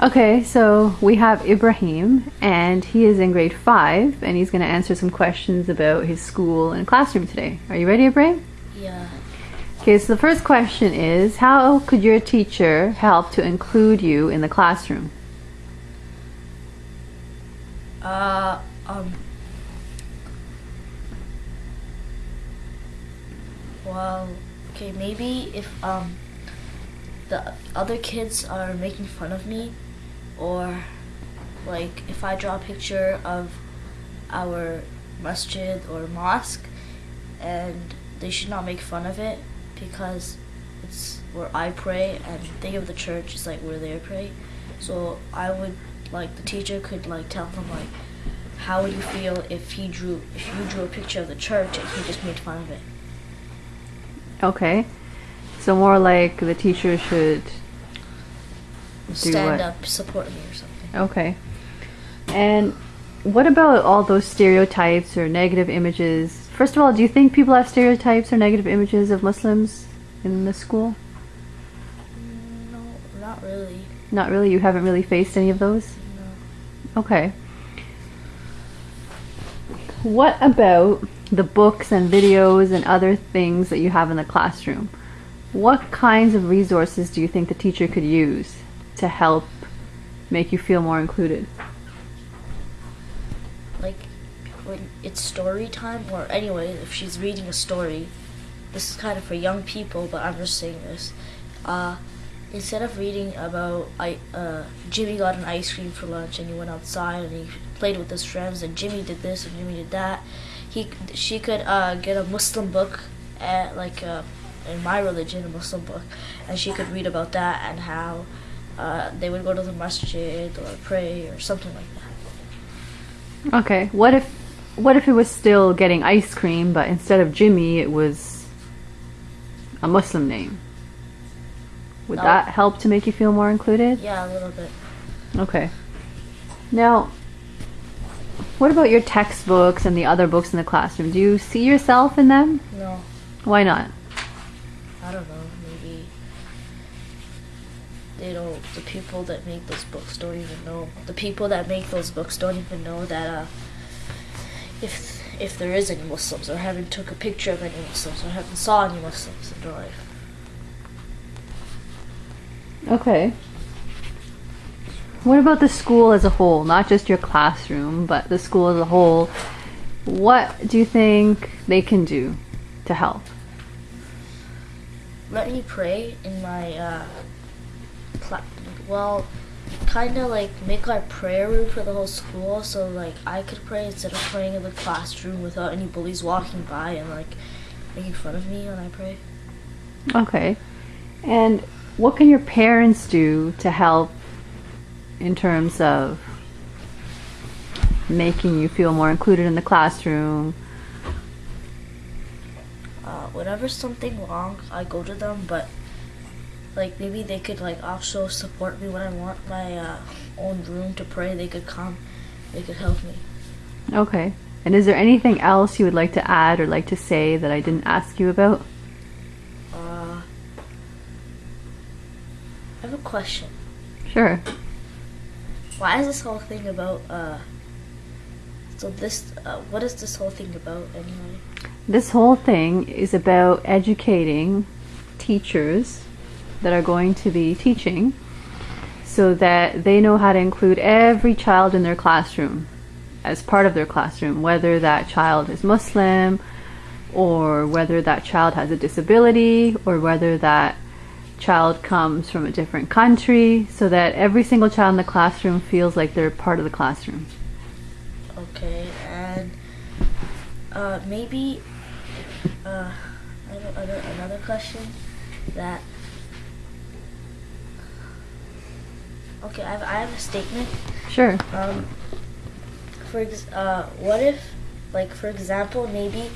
Okay, so we have Ibrahim, and he is in grade 5, and he's going to answer some questions about his school and classroom today. Are you ready, Ibrahim? Yeah. Okay, so the first question is, how could your teacher help to include you in the classroom? Uh, um, well, okay, maybe if, the other kids are making fun of me, or, like, if I draw a picture of our masjid or mosque, and they should not make fun of it, because it's where I pray, and think of the church is like where they pray. So I would, like, the teacher could, like, tell them, like, how would you feel if you drew a picture of the church and he just made fun of it? Okay, so more like the teacher should do Stand what? up, support me or something. Okay. And what about all those stereotypes or negative images? First of all, do you think people have stereotypes or negative images of Muslims in the school? No, not really. Not really? You haven't really faced any of those? No. Okay. What about the books and videos and other things that you have in the classroom? What kinds of resources do you think the teacher could use to help make you feel more included? Like, when it's story time, or anyway, if she's reading a story, this is kind of for young people, but I'm just saying this. Instead of reading about Jimmy got an ice cream for lunch and he went outside and he played with his friends and Jimmy did this and Jimmy did that, she could get a Muslim book, in my religion, a Muslim book, and she could read about that and how they would go to the masjid or pray or something like that. Okay. What if it was still getting ice cream, but instead of Jimmy, it was a Muslim name? Would that help to make you feel more included? Yeah, a little bit. Okay. Now, what about your textbooks and the other books in the classroom? Do you see yourself in them? No, Why not? I don't know. Maybe the people that make those books don't even know. The people that make those books don't even know that if there is any Muslims, or haven't took a picture of any Muslims, or haven't saw any Muslims in their life. Okay. What about the school as a whole? Not just your classroom, but the school as a whole. What do you think they can do to help? Let me pray in my kind of like make a prayer room for the whole school, so like I could pray instead of praying in the classroom without any bullies walking by and like making fun of me when I pray. Okay. And what can your parents do to help in terms of making you feel more included in the classroom? Whenever something wrong, I go to them, but like maybe they could like also support me when I want my own room to pray. They could come, they could help me. Okay. And is there anything else you would like to add or like to say that I didn't ask you about? I have a question. Sure. Why is this whole thing about what is this whole thing about anyway? This whole thing is about educating teachers that are going to be teaching so that they know how to include every child in their classroom as part of their classroom, whether that child is Muslim or whether that child has a disability or whether that child comes from a different country, so that every single child in the classroom feels like they're part of the classroom. Okay, and maybe I have another question that. Okay, I have a statement. Sure. What if, like, for example, maybe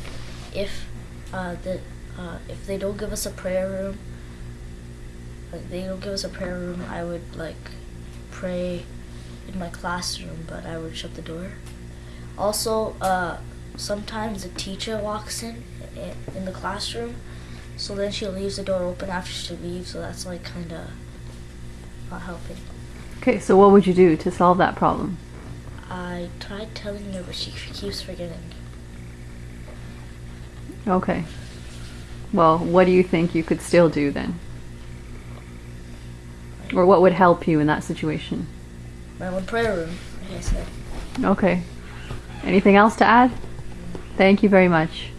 if if they don't give us a prayer room, I would like pray in my classroom, but I would shut the door. Also, sometimes a teacher walks in the classroom, so then she leaves the door open after she leaves, so that's like kind of not helping. Okay, so what would you do to solve that problem? I tried telling her, but she keeps forgetting. Okay. Well, what do you think you could still do then? Or what would help you in that situation? My own prayer room, like I said. Okay. Anything else to add? Thank you very much.